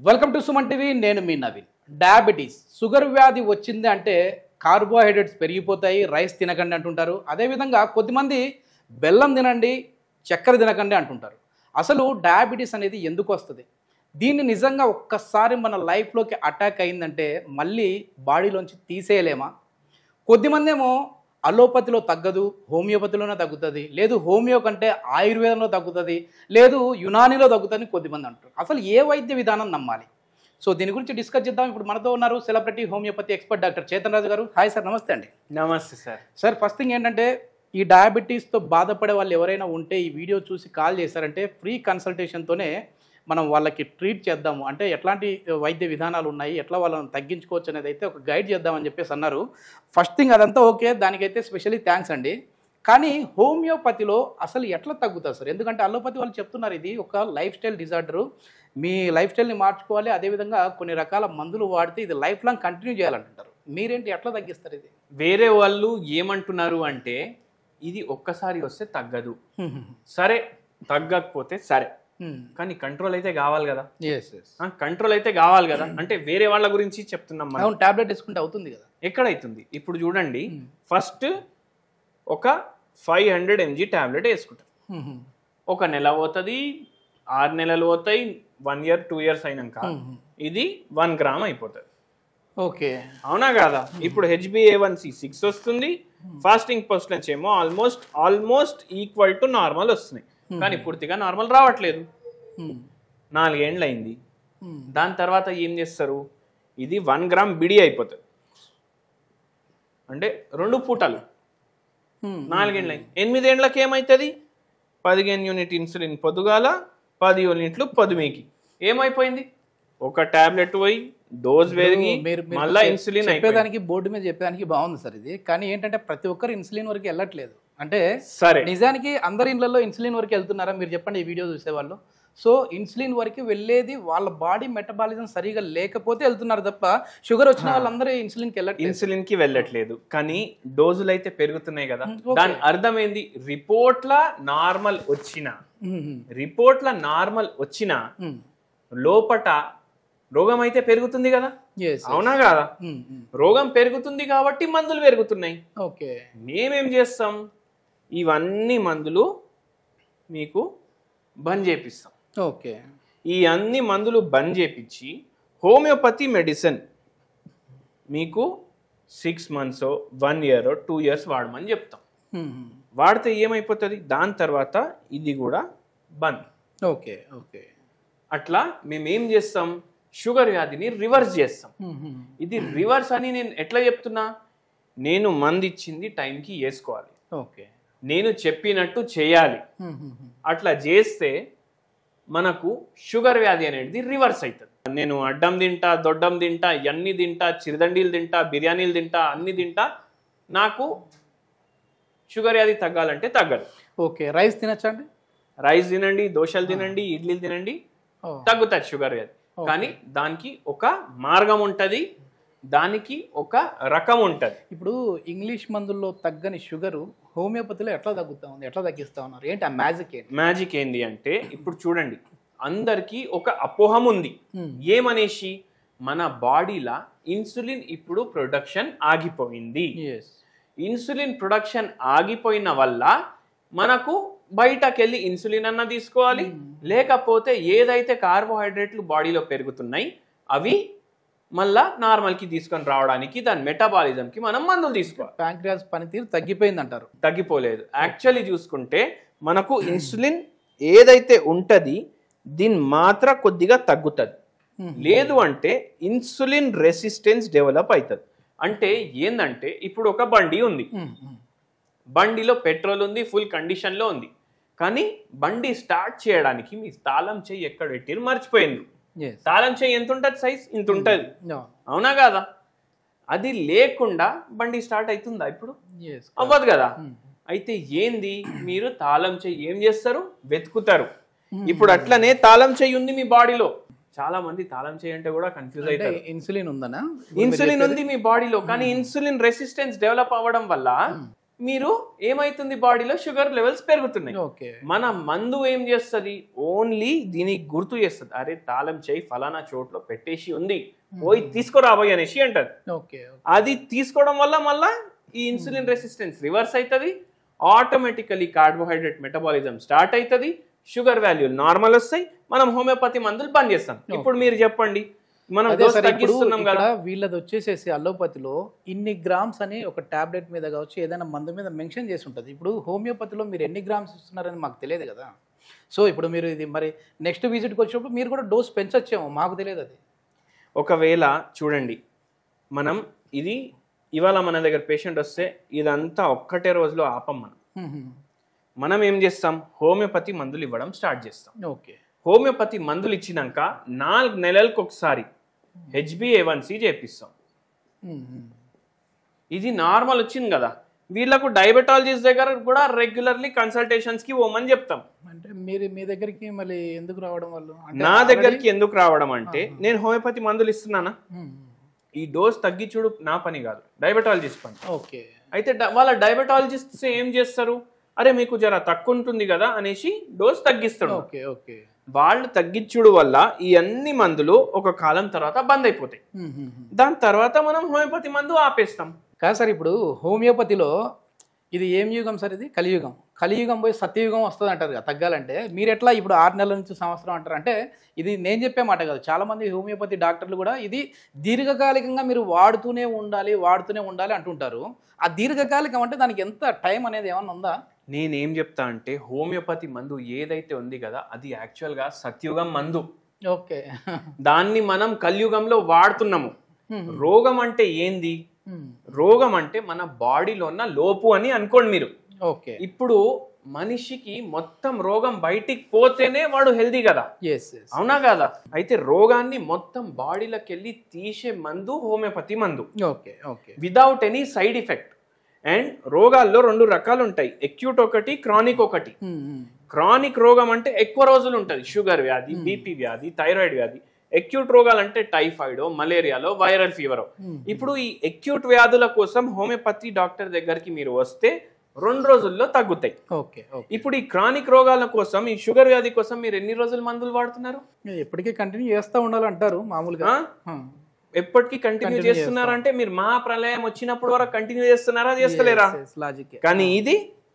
Welcome to Suman TV. నేను మీ Naveen. Diabetes sugar వ్యాధి వచ్చింది అంటే కార్బోహైడ్రేట్స్ పెరిగిపోతాయి, రైస్ తినకండి అంటుంటారు. అదేవిధంగా కొద్దిమంది బెల్లం తినండి, చక్కెర తినకండి అంటుంటారు. అసలు డయాబెటీస్ అనేది ఎందుకు వస్తుంది? దీన్ని నిజంగా ఒక్కసారి మన లైఫ్లోకి అటాక్ అయిందంటే మళ్ళీ బాడీలోంచి తీసేయలేమా? కొద్దిమంది ఏమో అలోపతిలో తగ్గదు, హోమియోపతిలోనే తగ్గుతుంది, లేదు హోమియో కంటే ఆయుర్వేదంలో తగ్గుతుంది, లేదు యునానీలో తగ్గుతుంది కొద్దిమంది అంటారు. అసలు ఏ వైద్య విధానం నమ్మాలి? సో దీని గురించి డిస్కస్ చేద్దాం. ఇప్పుడు మనతో ఉన్నారు celebrity homeopathy expert doctor Chetan Raju garu. Hi sir, నమస్తే అండి. నమస్తే సార్. సార్, ఫస్ట్ థింగ్ ఏంటంటే ఈ డయాబెటీస్తో బాధపడే వాళ్ళు ఎవరైనా ఉంటే ఈ వీడియో చూసి కాల్ చేశారంటే ఫ్రీ కన్సల్టేషన్తోనే మనం వాళ్ళకి ట్రీట్ చేద్దాము, అంటే ఎట్లాంటి వైద్య విధానాలు ఉన్నాయి, ఎట్లా వాళ్ళని తగ్గించుకోవచ్చు అనేది అయితే ఒక గైడ్ చేద్దామని చెప్పేసి అన్నారు. ఫస్ట్ థింగ్ అదంతా ఓకే, దానికైతే స్పెషల్లీ థ్యాంక్స్ అండి. కానీ హోమియోపతిలో అసలు ఎట్లా తగ్గుతుంది సార్? ఎందుకంటే అలోపతి వాళ్ళు చెప్తున్నారు ఇది ఒక లైఫ్ స్టైల్ డిజార్డరు, మీ లైఫ్ స్టైల్ని మార్చుకోవాలి, అదేవిధంగా కొన్ని రకాల మందులు వాడితే ఇది లైఫ్ లాంగ్ కంటిన్యూ చేయాలంటుంటారు. మీరేంటి, ఎట్లా తగ్గిస్తారు ఇది? వేరే వాళ్ళు ఏమంటున్నారు అంటే ఇది ఒక్కసారి వస్తే తగ్గదు, సరే తగ్గకపోతే సరే, కానీ కంట్రోల్ అయితే కావాలి కదా. కంట్రోల్ అయితే కావాలి కదా, అంటే వేరే వాళ్ళ గురించి చెప్తున్నాం మనం. టాబ్లెట్ వేసుకుంటే అవుతుంది కదా? ఎక్కడైతుంది? ఇప్పుడు చూడండి, ఫస్ట్ ఒక 500 mg టాబ్లెట్ వేసుకుంటారు, ఒక నెల పోతుంది, 6 నెలలు పోతాయి, 1 year 2 years అయినాక ఇది 1 గ్రామ్ అయిపోతుంది. ఓకే, అవునా కాదా? ఇప్పుడు HbA1c 6 వస్తుంది, ఫాస్టింగ్ పర్సెంటేజ్ ఏమో ఆల్మోస్ట్ ఈక్వల్ టు నార్మల్ వస్తున్నాయి, కానీ పూర్తిగా నార్మల్ రావట్లేదు. 4 ఏళ్ళు అయింది. దాని తర్వాత ఏం చేస్తారు? ఇది 1 గ్రామ్ బిడి అయిపోతుంది, అంటే 2 పూటలు. 4 ఏళ్ళు అయింది. 8 ఏళ్ళకి ఏమవుతుంది? 15 యూనిట్ ఇన్సులిన్ పొద్దుగాల, 10 యూనిట్లు పొద్దుమీకి. ఏమైపోయింది? ఒక టాబ్లెట్ పోయి డోస్ పెరిగి మళ్ళీ ఇన్సులిన్ చెప్పేదానికి, బోర్డు మీద చెప్పేదానికి బాగుంది సార్ ఇది. కానీ ఏంటంటే ప్రతి ఒక్కరు ఇన్సులిన్ వరకు వెళ్ళట్లేదు. అంటే సరే, నిజానికి అందరి ఇళ్లలో ఇన్సులిన్ వరకు వెళ్తున్నారా? మీరు చెప్పండి, ఈ వీడియో చూసేవాళ్ళు. సో ఇన్సులిన్ వరకు వెళ్ళేది వాళ్ళ బాడీ మెటబాలిజం సరిగా లేకపోతే వెళ్తున్నారు తప్ప షుగర్ వచ్చిన వాళ్ళందరూ ఇన్సులిన్ కి వెళ్ళట్లేదు. కానీ డోజులు అయితే పెరుగుతున్నాయి కదా. దాని అర్థం ఏంది? రిపోర్ట్ల నార్మల్ వచ్చిన లోపట రోగం అయితే పెరుగుతుంది కదా. అవునా కాదా? రోగం పెరుగుతుంది కాబట్టి మందులు పెరుగుతున్నాయి. ఓకే, మేమేం చేస్తాం? ఇవన్నీ మందులు మీకు బంద్ చేపిస్తాం. ఓకే, ఈ అన్ని మందులు బంద్ చేపించి హోమియోపతి మెడిసిన్ మీకు 6 months 1 year 2 years వాడమని చెప్తాం. వాడితే ఏమైపోతుంది? దాని తర్వాత ఇది కూడా బంద్. ఓకే ఓకే, అట్లా మేమేం చేస్తాం? షుగర్ వ్యాధిని రివర్స్ చేస్తాం. ఇది రివర్స్ అని నేను ఎట్లా చెప్తున్నా? నేను మందు ఇచ్చింది టైంకి వేసుకోవాలి, ఓకే, నేను చెప్పినట్టు చేయాలి. అట్లా చేస్తే మనకు షుగర్ వ్యాధి అనేది రివర్స్ అవుతుంది. నేను అడ్డం తింటా, దొడ్డం తింటా, ఇవన్నీ తింటా, చిరుదండీలు తింటా, బిర్యానీలు తింటా, అన్ని తింటా, నాకు షుగర్ వ్యాధి తగ్గాలంటే తగ్గదు. Okay, rice తినచ్చండి? రైస్ తినండి, దోశలు తినండి, ఇడ్లీలు తినండి, తగ్గుతుంది షుగర్ వ్యాధి. కానీ దానికి ఒక మార్గం ఉంటుంది, దానికి ఒక రకం ఉంటుంది. ఇప్పుడు ఇంగ్లీష్ మందుల్లో తగ్గని షుగరు హోమియోపతిలో ఎట్లా తగ్గుతా ఉంది, ఎట్లా తగ్గిస్తా ఉన్నారు? ఏంటి ఆ మ్యాజిక్? మ్యాజిక్ ఏంటి అంటే, ఇప్పుడు చూడండి, అందరికీ ఒక అపోహం ఉంది. ఏమనేసి? మన బాడీలో ఇన్సులిన్ ఇప్పుడు ప్రొడక్షన్ ఆగిపోయింది. ఇన్సులిన్ ప్రొడక్షన్ ఆగిపోయిన వల్ల మనకు బయటకెళ్ళి ఇన్సులిన్ అన్న తీసుకోవాలి, లేకపోతే ఏదైతే కార్బోహైడ్రేట్లు బాడీలో పెరుగుతున్నాయి అవి మళ్ళా నార్మల్కి తీసుకొని రావడానికి, దాని మెటబాలిజంకి మనం మందులు తీసుకోవాలి. ప్యాంక్రియాస్ పనితీరు తగ్గిపోయింది అంటారు? తగ్గిపోలేదు. యాక్చువల్లీ చూసుకుంటే మనకు ఇన్సులిన్ ఏదైతే ఉంటుంది దీని మాత్ర కొద్దిగా తగ్గుతుంది, లేదు అంటే ఇన్సులిన్ రెసిస్టెన్స్ డెవలప్ అవుతుంది. అంటే ఏందంటే, ఇప్పుడు ఒక బండి ఉంది, బండిలో పెట్రోల్ ఉంది, ఫుల్ కండిషన్లో ఉంది, కానీ బండి స్టార్ట్ చేయడానికి మీ తాళం చెయ్యి ఎక్కడ పెట్టిరు మర్చిపోయింది. తాళం చెయ్యి ఎంత ఉంటుంది? సైజ్ ఇంత ఉంటుంది, అవునా కాదా? అది లేకుండా బండి స్టార్ట్ అవుతుందా? ఇప్పుడు అవ్వదు కదా. అయితే ఏంది? మీరు తాళం చెయ్యి ఏం చేస్తారు? వెతుకుతారు. ఇప్పుడు అట్లనే తాళం చెయ్యి ఉంది మీ బాడీలో. చాలా మంది తాళం చెయ్యి అంటే కూడా కన్ఫ్యూజ్ అవుతారు. ఇన్సులిన్ ఉందనా? ఇన్సులిన్ ఉంది మీ బాడీలో, కానీ ఇన్సులిన్ రెసిస్టెన్స్ డెవలప్ అవ్వడం వల్ల మీరు ఏమైతుంది బాడీలో షుగర్ లెవెల్స్ పెరుగుతున్నాయి. ఓకే. మన మందు ఏం చేస్తుంది, ఓన్లీ దీనికి గుర్తు చేస్తుంది, అరే తాళం చేయి ఫలానా చోట్లో పెట్టేసి ఉంది, పోయి తీసుకురాబోయ్ అనేసి అంటది. ఓకే. అది తీసుకోవడం వల్ల మళ్ళా ఈ ఇన్సులిన్ రెసిస్టెన్స్ రివర్స్ అవుతుంది, ఆటోమేటికలీ కార్బోహైడ్రేట్ మెటబాలిజం స్టార్ట్ అవుతుంది, షుగర్ వాల్యూ నార్మల్ వస్తాయి, మనం హోమియోపతి మందులు బంద్ చేస్తాం. ఇప్పుడు మీరు చెప్పండి, మనం డోస్ తగ్గిస్తున్నాం కదా, వీళ్ళది వచ్చేసేసి అలోపతిలో ఇన్ని గ్రామ్స్ అని ఒక టాబ్లెట్ మీద కావచ్చు ఏదైనా మందు మీద మెన్షన్ చేసి ఉంటుంది. ఇప్పుడు హోమియోపతిలో మీరు ఎన్ని గ్రామ్స్ ఇస్తున్నారని మాకు తెలియదు కదా. సో ఇప్పుడు మీరు ఇది మరి నెక్స్ట్ విజిట్కి వచ్చినప్పుడు మీరు కూడా డోస్ పెంచొచ్చేమో, మాకు తెలియదు అది. ఒకవేళ చూడండి, మనం ఇది ఇవాళ మన దగ్గర పేషెంట్ వస్తే ఇదంతా ఒక్కటే రోజులో ఆపం. మనం ఏం చేస్తాం, హోమియోపతి మందులు ఇవ్వడం స్టార్ట్ చేస్తాం. ఓకే. హోమియోపతి మందులు ఇచ్చినాక 4 నెలలకు ఒకసారి HbA1c చేపిస్తాం. ఇది నార్మల్ వచ్చింది కదా, వీళ్ళకు డయాబెటాలజిస్ట్ దగ్గర కూడా రెగ్యులర్లీ కన్సల్టేషన్స్ కి పోమని చెప్తాం. అంటే మీ దగ్గరికి మళ్ళీ ఎందుకు రావడం వాళ్ళు? నా దగ్గరికి ఎందుకు రావడం అంటే, నేను హోమియోపతి మందులు ఇస్తున్నానా, ఈ డోస్ తగ్గించుడు నా పని కాదు, డయాబెటాలజిస్ట్ పని. ఓకే. అయితే వాళ్ళ డయాబెటాలజిస్ట్ ఏం చేస్తారు, అరే మీకు జర తక్కువ ఉంటుంది కదా అనేసి డోస్ తగ్గిస్తాడు. ఓకే. ఓకే. వాళ్ళు తగ్గించుడు వల్ల ఈ అన్ని మందులు ఒక కాలం తర్వాత బంద్ అయిపోతాయి. దాని తర్వాత మనం హోమియోపతి మందు ఆపేస్తాం. కాదు సార్, ఇప్పుడు హోమియోపతిలో ఇది ఏం యుగం సార్? ఇది కలియుగం. కలియుగం పోయి సత్యయుగం వస్తుంది అంటారు కదా తగ్గాలంటే. మీరు ఎట్లా ఇప్పుడు 6 నెలల నుంచి సంవత్సరం అంటారు? అంటే ఇది నేను చెప్పే మాట కాదు, చాలామంది హోమియోపతి డాక్టర్లు కూడా ఇది దీర్ఘకాలికంగా మీరు వాడుతూనే ఉండాలి అంటుంటారు. ఆ దీర్ఘకాలికం అంటే దానికి ఎంత టైం అనేది ఏమన్నా ఉందా? నేనేం చెప్తా అంటే, హోమియోపతి మందు ఏదైతే ఉంది కదా అది యాక్చువల్గా సత్యుగం మందు. ఓకే. దాన్ని మనం కలియుగంలో వాడుతున్నాము. రోగం అంటే ఏంది, రోగం అంటే మన బాడీలో ఉన్న లోపు అని అనుకోండి మీరు. ఓకే. ఇప్పుడు మనిషికి మొత్తం రోగం బయటికి పోతేనే వాడు హెల్దీ కదా, అవునా కదా? అయితే రోగాన్ని మొత్తం బాడీలోకి వెళ్ళి తీసే మందు హోమియోపతి మందు. Okay. Okay. Without any side effect. And రోగాల్లో 2 రకాలు ఉంటాయి, ఎక్యూట్ ఒకటి, క్రానిక్ ఒకటి. క్రానిక్ రోగం అంటే ఎక్కువ రోజులు ఉంటుంది, షుగర్ వ్యాధి, బీపీ వ్యాధి, థైరాయిడ్ వ్యాధి. ఎక్యూట్ రోగాలు అంటే టైఫాయిడ్, మలేరియాలో, వైరల్ ఫీవర్. ఇప్పుడు ఈ ఎక్యూట్ వ్యాధుల కోసం హోమియోపతి డాక్టర్ దగ్గరికి మీరు వస్తే 2 రోజుల్లో తగ్గుతాయి. ఓకే. ఇప్పుడు ఈ క్రానిక్ రోగాల కోసం, ఈ షుగర్ వ్యాధి కోసం మీరు ఎన్ని రోజులు మందులు వాడుతున్నారు? ఎప్పటికీ కంటిన్యూ చేస్తూ ఉండాలంటారు మామూలుగా. ఎప్పటికీ కంటిన్యూ చేస్తున్నారంటే మీరు మా ప్రళయం వచ్చినప్పుడు వరకు కంటిన్యూ చేస్తున్నారా, చేస్తలేరా? కానీ ఇది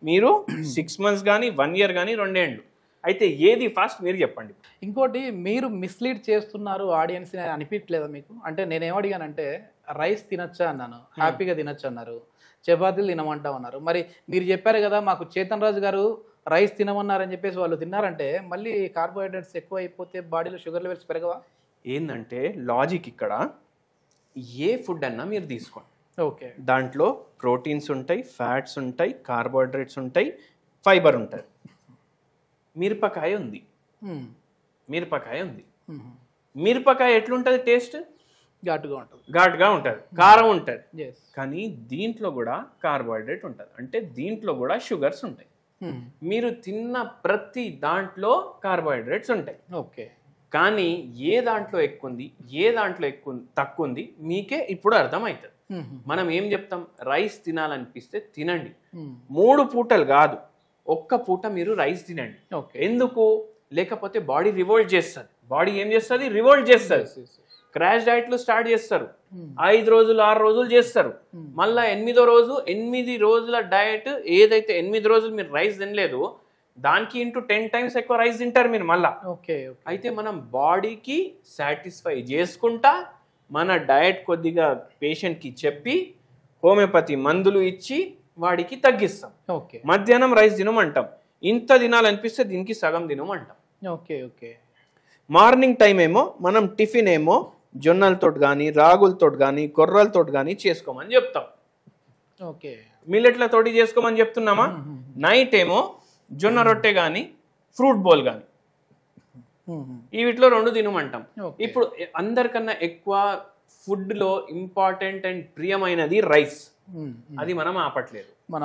మీరు 6 months కానీ 1 year కానీ 2 ఏళ్ళు. అయితే ఏది ఫాస్ట్ మీరు చెప్పండి. ఇంకోటి, మీరు మిస్లీడ్ చేస్తున్నారు ఆడియన్స్ అనిపించలేదా మీకు? అంటే నేనేమడిగానంటే, రైస్ తినొచ్చా అన్నాను, హ్యాపీగా తినొచ్చు అన్నారు, చపాతీలు తినమంటావు అన్నారు. మరి మీరు చెప్పారు కదా మాకు చేతన్ రాజు గారు రైస్ తినమన్నారని చెప్పేసి వాళ్ళు తిన్నారంటే మళ్ళీ కార్బోహైడ్రేట్స్ ఎక్కువ అయిపోతే బాడీలో షుగర్ లెవెల్స్ పెరగవా? ఏంటంటే లాజిక్ ఇక్కడ, ఏ ఫుడ్ అన్నా మీరు తీసుకోండి, ఓకే, దాంట్లో ప్రోటీన్స్ ఉంటాయి, ఫ్యాట్స్ ఉంటాయి, కార్బోహైడ్రేట్స్ ఉంటాయి, ఫైబర్ ఉంటుంది. మిరపకాయ ఉంది, మిరపకాయ ఎట్లుంటుంది టేస్ట్? ఘాటుగా ఉంటుంది, కారం ఉంటుంది. కానీ దీంట్లో కూడా కార్బోహైడ్రేట్ ఉంటుంది, అంటే దీంట్లో కూడా షుగర్స్ ఉంటాయి. మీరు తిన్న ప్రతి దాంట్లో కార్బోహైడ్రేట్స్ ఉంటాయి. ఓకే. కానీ ఏ దాంట్లో ఎక్కువ ఉంది, ఏ దాంట్లో తక్కువ ఉంది మీకే ఇప్పుడు అర్థమవుతుంది. మనం ఏం చెప్తాం, రైస్ తినాలనిపిస్తే తినండి, 3 పూటలు కాదు, 1 పూట మీరు రైస్ తినండి. ఎందుకు? లేకపోతే బాడీ రివోల్ట్ చేస్తుంది. బాడీ ఏం చేస్తుంది? రివోల్ట్ చేస్తుంది. క్రాష్ డైట్లు స్టార్ట్ చేస్తారు, 5 రోజులు 6 రోజులు చేస్తారు. మళ్ళీ 8వ రోజు 8 రోజుల డయట్ ఏదైతే 8 రోజులు మీరు రైస్ తినలేదు దానికి ఇంటూ 10 times ఎక్కువ రైస్ తింటారు మీరు మళ్ళా. అయితే మనం బాడీకి సాటిస్ఫై చేసుకుంటా మన డయట్ కొద్దిగా పేషెంట్కి చెప్పి హోమియోపతి మందులు ఇచ్చి వాడికి తగ్గిస్తాం. మధ్యాహ్నం రైస్ తినమంటాం, ఇంత తినాలనిపిస్తే దీనికి సగం తినమంటాం. మార్నింగ్ టైం ఏమో మనం టిఫిన్ ఏమో జొన్నలతో కానీ, రాగులతో కానీ, కొర్రలతో కానీ చేసుకోమని చెప్తాం. మిల్లెట్లతోటి చేసుకోమని చెప్తున్నామా? నైట్ ఏమో జొన్న రొట్టె కానీ, ఫ్రూట్ బౌల్ కానీ, ఈ వీటిలో 2 తినమంటాం. ఇప్పుడు అందరికన్నా ఎక్కువ ఫుడ్ లో ఇంపార్టెంట్ అండ్ ప్రియమైనది రైస్. అది మనం ఆపట్లేదు, మన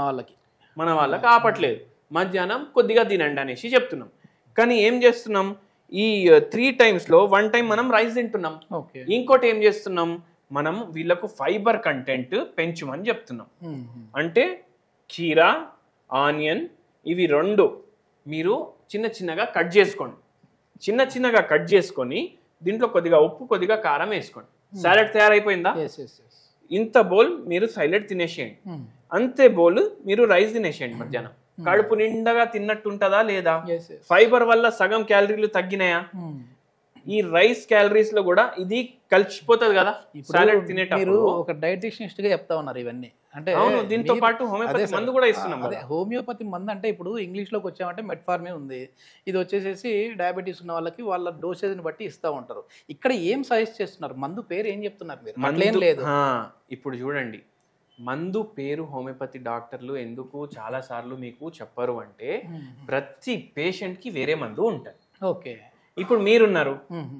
వాళ్ళకి ఆపట్లేదు. మధ్యాహ్నం కొద్దిగా తినండి అనేసి చెప్తున్నాం. కానీ ఏం చేస్తున్నాం, ఈ 3 times లో 1 time మనం రైస్ తింటున్నాం. ఇంకోటి ఏం చేస్తున్నాం, మనం వీళ్ళకు ఫైబర్ కంటెంట్ పెంచమని చెప్తున్నాం. అంటే కీరా, ఆనియన్, ఇవి రెండు మీరు చిన్న చిన్నగా కట్ చేసుకోండి. చిన్న చిన్నగా కట్ చేసుకొని దీంట్లో కొద్దిగా ఉప్పు, కొద్దిగా కారం వేసుకోండి. సాలెడ్ తయారైపోయిందా? ఇంత బౌల్ మీరు సైలెడ్ తినేసేయండి. అంతే బౌల్ మీరు రైస్ తినేసేయండి మధ్యాహ్నం. కడుపు నిండగా తిన్నట్టు ఉంటుందా లేదా? ఫైబర్ వల్ల సగం క్యాలరీలు తగ్గినాయా? ఈ రైస్ క్యాలరీస్ లో కూడా ఇది కలిసిపోతుంది కదా సాలెడ్ తినేటప్పుడు. ఒక డైటిషియనిస్ట్ గా చెప్తా ఉన్నారు ఇవన్నీ. అంటే దీంతో పాటు హోమియోపతి మందు కూడా ఇస్తున్నాం. అదే హోమియోపతి మందు అంటే ఇప్పుడు ఇంగ్లీష్ లోకి వచ్చామంటే మెట్ఫార్మిన్ ఉంది. ఇది వచ్చేసేసి డయాబెటీస్ ఉన్న వాళ్ళకి వాళ్ళ డోసేజ్ని బట్టి ఇస్తూ ఉంటారు. ఇక్కడ ఏం సజెస్ట్ చేస్తున్నారు? మందు పేరు ఏం చెప్తున్నారు మీరు? అట్లేం లేదు. ఇప్పుడు చూడండి, మందు పేరు హోమియోపతి డాక్టర్లు ఎందుకు చాలా సార్లు మీకు చెప్పరు అంటే ప్రతి పేషెంట్ కి వేరే మందు ఉంటుంది. ఓకే, ఇప్పుడు మీరున్నారు,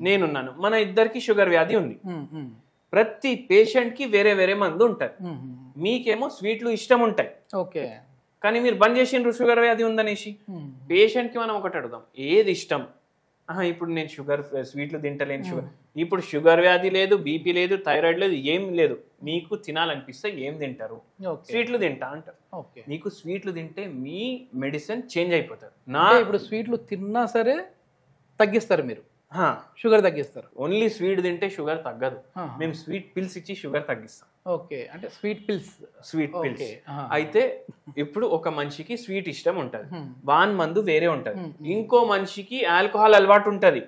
నేనున్నాను, మన ఇద్దరికి షుగర్ వ్యాధి ఉంది. ప్రతి పేషెంట్ కి వేరే వేరే మందు ఉంటుంది. మీకేమో స్వీట్లు ఇష్టం ఉంటాయి. ఓకే, కానీ మీరు బంద్ చేసిండ్రు షుగర్ వ్యాధి ఉందనేసి. పేషెంట్ కి మనం ఒకటి అడుగుదాం, ఏది ఇష్టం? ఇప్పుడు నేను స్వీట్లు తింటలేను. ఇప్పుడు షుగర్ వ్యాధి లేదు, బీపీ లేదు, థైరాయిడ్ లేదు, ఏం లేదు. మీకు తినాలనిపిస్తే ఏం తింటారు? స్వీట్లు తింటా అంటారు. మీకు స్వీట్లు తింటే మీ మెడిసిన్ చేంజ్ అయిపోతారు. ఇప్పుడు స్వీట్లు తిన్నా సరే తగ్గిస్తారు మీరు, షుగర్ తగ్గిస్తారు. ఓన్లీ స్వీట్ తింటే షుగర్ తగ్గదు. మేము స్వీట్ పిల్స్ ఇచ్చి షుగర్ తగ్గిస్తాం. ఓకే, అంటే స్వీట్ పిల్స్. అయితే ఇప్పుడు ఒక మనిషికి స్వీట్ ఇష్టం ఉంటది, వాన్ మందు వేరే ఉంటది. ఇంకో మనిషికి ఆల్కహాల్ అలవాటు ఉంటది,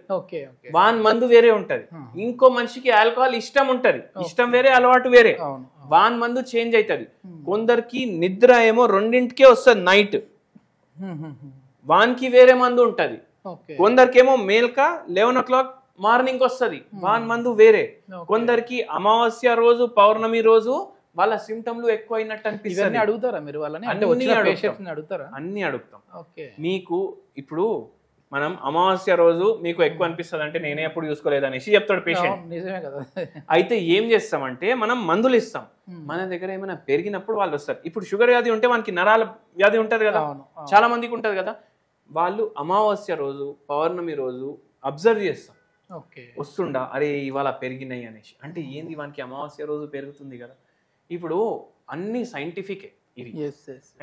వాన్ మందు వేరే ఉంటది. ఇంకో మనిషికి ఆల్కహాల్ ఇష్టం ఉంటది, ఇష్టం వేరే అలవాటు వేరే, వాన్ మందు చేంజ్ అవుతుంది. కొందరికి నిద్ర ఏమో 2ంటికే వస్తుంది నైట్, వాన్కి వేరే మందు ఉంటది. కొందరికేమో మేల్కా 11 o'clock మార్నింగ్ వస్తుంది, వాన్ మందు వేరే. కొందరికి అమావాస్య రోజు, పౌర్ణమి రోజు వాళ్ళ సిమ్టమ్లు ఎక్కువ అయినట్టు అనిపిస్తుంది. అడుగుతారా మీరు వాళ్ళని? అన్ని అడుగుతాం. మీకు ఇప్పుడు మనం అమావాస్య రోజు మీకు ఎక్కువ అనిపిస్తుంది అంటే నేనే ఎప్పుడు చూసుకోలేదు అనేసి చెప్తాడు పేషెంట్. నిజమే కదా. అయితే ఏం చేస్తామంటే మనం మందులు ఇస్తాం. మన దగ్గర ఏమైనా పెరిగినప్పుడు వాళ్ళు వస్తారు. ఇప్పుడు షుగర్ వ్యాధి ఉంటే మనకి నరాల వ్యాధి ఉంటది కదా, చాలా మందికి ఉంటది కదా. వాళ్ళు అమావాస్య రోజు, పౌర్ణమి రోజు అబ్జర్వ్ చేస్తాం. వస్తుండా, అరే ఇవాళ పెరిగినాయి అనేసి. అంటే ఏంది, వానికి అమావాస్య రోజు పెరుగుతుంది కదా. ఇప్పుడు అన్ని సైంటిఫికే ఇవి,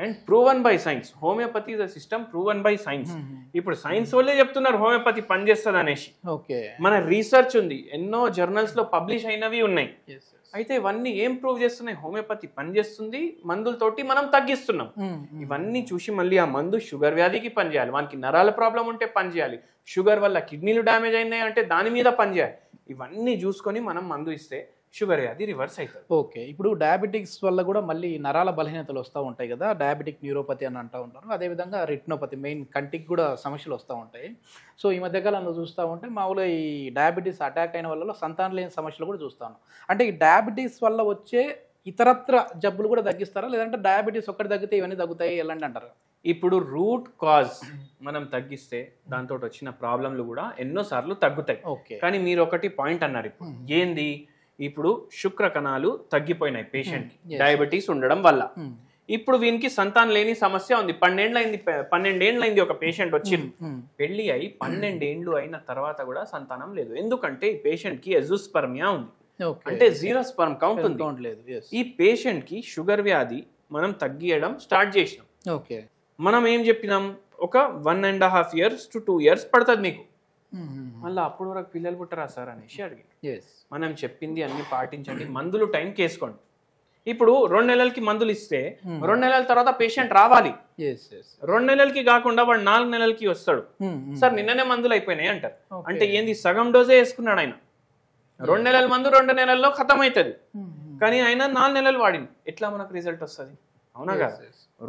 and proven by science. Homeopathy is a system proven by science. ఇప్పుడు సైన్స్ వాళ్ళే చెప్తున్నారు హోమియోపతి పనిచేస్తుంది అనేసి. మన రీసెర్చ్ ఉంది, ఎన్నో జర్నల్స్ లో పబ్లిష్ అయినవి ఉన్నాయి. అయితే ఇవన్నీ ఏం ప్రూవ్ చేస్తున్నాయి? హోమియోపతి పనిచేస్తుంది, మందులతోటి మనం తగ్గిస్తున్నాం. ఇవన్నీ చూసి మళ్ళీ ఆ మందు షుగర్ వ్యాధికి పనిచేయాలి, వానికి నరాల ప్రాబ్లం ఉంటే పనిచేయాలి, షుగర్ వల్ల కిడ్నీలు డ్యామేజ్ అయినాయి అంటే దాని మీద పనిచేయాలి. ఇవన్నీ చూసుకొని మనం మందు ఇస్తే షుగర్ వ్యాధి రివర్స్ అవుతుంది. ఓకే, ఇప్పుడు డయాబెటిక్స్ వల్ల కూడా మళ్ళీ నరాల బలహీనతలు వస్తూ ఉంటాయి కదా, డయాబెటిక్ న్యూరోపతి అని అంటూ ఉంటారు. అదేవిధంగా రెటినోపతి, మెయిన్ కంటికి కూడా సమస్యలు వస్తూ ఉంటాయి. సో ఈ మధ్యకాలంలో చూస్తూ ఉంటే మామూలుగా ఈ డయాబెటీస్ అటాక్ అయిన వాళ్ళలో సంతానం లేని సమస్యలు కూడా చూస్తాను. అంటే ఈ డయాబెటీస్ వల్ల వచ్చే ఇతరత్ర జబ్బులు కూడా తగ్గిస్తారా, లేదంటే డయాబెటీస్ ఒక్కటి తగ్గితే ఇవన్నీ తగ్గుతాయి ఎలాంటి అంటారు? ఇప్పుడు రూట్ కాజ్ మనం తగ్గిస్తే దాంతో వచ్చిన ప్రాబ్లంలు కూడా ఎన్నోసార్లు తగ్గుతాయి. కానీ మీరు ఒకటి పాయింట్ అన్నారు, ఇప్పుడు ఏంది, ఇప్పుడు శుక్ర కణాలు తగ్గిపోయినాయి పేషెంట్ కి డయాబెటీస్ ఉండడం వల్ల. ఇప్పుడు వీనికి సంతానం లేని సమస్య ఉంది. 12 ఏండ్లైంది ఒక పేషెంట్ వచ్చి, పెళ్లి అయి 12 ఏండ్లు అయిన తర్వాత కూడా సంతానం లేదు. ఎందుకంటే ఈ పేషెంట్ కి ఎజోస్పర్మియా ఉంది, అంటే 0 స్పర్మ్ కౌంట్ ఉంది. ఈ పేషెంట్ కి షుగర్ వ్యాధి మనం తగ్గియడం స్టార్ట్ చేసినాం. మనం ఏం చెప్పినాం, ఒక 1.5 years to 2 years పడుతుంది మీకు, మళ్ళీ అప్పుడు వరకు పిల్లలు పుట్టరా సార్ అనేసి అడిగి. మనం చెప్పింది అన్ని పాటించండి, మందులు టైంకి వేసుకోండి. ఇప్పుడు 2 నెలలకి మందులు ఇస్తే 2 నెలల తర్వాత పేషెంట్ రావాలి. 2 నెలలకి కాకుండా వాడు 4 నెలలకి వస్తాడు. సార్ నిన్ననే మందులు అయిపోయినాయి అంటారు. అంటే ఏంది, సగం డోజే వేసుకున్నాడు ఆయన. 2 నెలల మందు 2 నెలల్లో ఖతం అవుతుంది, కానీ ఆయన 4 నెలలు వాడింది. ఎట్లా మనకు రిజల్ట్ వస్తుంది? అవునా కదా.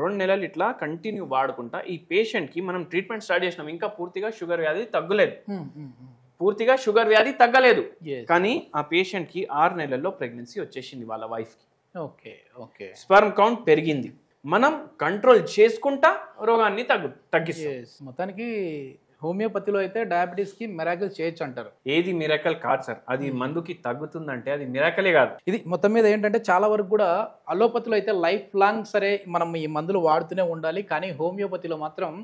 2 నెలలు ఇట్లా కంటిన్యూ వాడుకుంటా ఈ పేషెంట్ కి మనం ట్రీట్మెంట్ స్టార్ట్ చేసినాం. ఇంకా పూర్తిగా షుగర్ వ్యాధి తగ్గలేదు, పూర్తిగా షుగర్ వ్యాధి తగ్గలేదు, కానీ ఆ పేషెంట్ కి 6 నెలల్లో ప్రెగ్నెన్సీ వచ్చేసింది వాళ్ళ వైఫ్ కి. స్పర్మ్ కౌంట్ పెరిగింది. మనం కంట్రోల్ చేసుకుంటా రోగాన్ని తగ్గిస్తాం. మొత్తానికి హోమియోపతిలో అయితే డయాబెటీస్ కి మిరాకిల్ చేయొచ్చు అంటారు. ఏది మిరాకిల్ కాదు సార్, అది మందుకి తగ్గుతుందంటే అది మిరాకిలే కాదు. ఇది మొత్తం మీద ఏంటంటే చాలా వరకు కూడా అలోపతిలో అయితే లైఫ్ లాంగ్ సరే మనం ఈ మందులు వాడుతూనే ఉండాలి, కానీ హోమియోపతిలో మాత్రం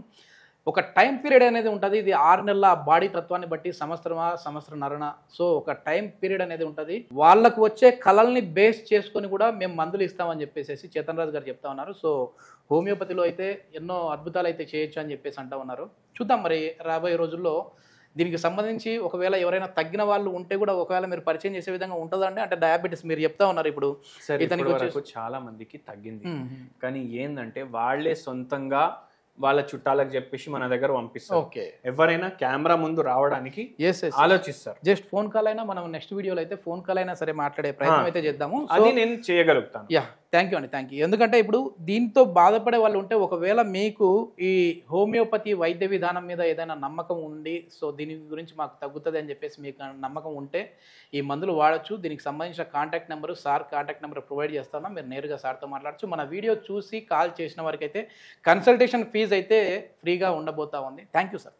ఒక టైం పీరియడ్ అనేది ఉంటుంది. ఇది 6 నెలల బాడీ తత్వాన్ని బట్టి సంవత్సరమా సంవత్సరంన్నరన, సో ఒక టైం పీరియడ్ అనేది ఉంటుంది. వాళ్ళకు వచ్చే కళల్ని బేస్ చేసుకొని కూడా మేము మందులు ఇస్తామని చెప్పేసి చేతన్ రాజు గారు చెప్తా ఉన్నారు. సో హోమియోపతిలో అయితే ఎన్నో అద్భుతాలు అయితే చేయొచ్చు అని చెప్పేసి అంటూ ఉన్నారు. చూద్దాం మరి రాబోయే రోజుల్లో దీనికి సంబంధించి ఒకవేళ ఎవరైనా తగ్గిన వాళ్ళు ఉంటే కూడా ఒకవేళ మీరు పరిచయం చేసే విధంగా ఉంటుందండి. అంటే డయాబెటీస్ మీరు చెప్తా ఉన్నారు ఇప్పుడు ఇతనికి వరకు చాలా మందికి తగ్గింది, కానీ ఏంటంటే వాళ్ళే సొంతంగా వాళ్ళ చుట్టాలకు చెప్పేసి మన దగ్గర పంపిస్తారు. ఓకే, ఎవరైనా కెమెరా ముందు రావడానికి ఆలోచిస్తారు. జస్ట్ ఫోన్ కాల్ అయినా మనం నెక్స్ట్ వీడియోలో అయితే ఫోన్ కాల్ అయినా సరే మాట్లాడే ప్రయత్నం అయితే చేద్దాము. అది నేను చేయగలుగుతాను. యా, థ్యాంక్ యూ అండి, థ్యాంక్ యూ. ఎందుకంటే ఇప్పుడు దీంతో బాధపడే వాళ్ళు ఉంటే ఒకవేళ మీకు ఈ హోమియోపతి వైద్య విధానం మీద ఏదైనా నమ్మకం ఉండి సో దీని గురించి మాకు తగ్గుతుంది అని చెప్పేసి మీకు నమ్మకం ఉంటే ఈ మందులు వాడచ్చు. దీనికి సంబంధించిన contact number sir contact number provide చేస్తాను, మీరు నేరుగా సార్తో మాట్లాడచ్చు. మన వీడియో చూసి కాల్ చేసిన వారికి అయితే కన్సల్టేషన్ ఫీజు అయితే ఫ్రీగా ఉండబోతా ఉంది. Thank you sir.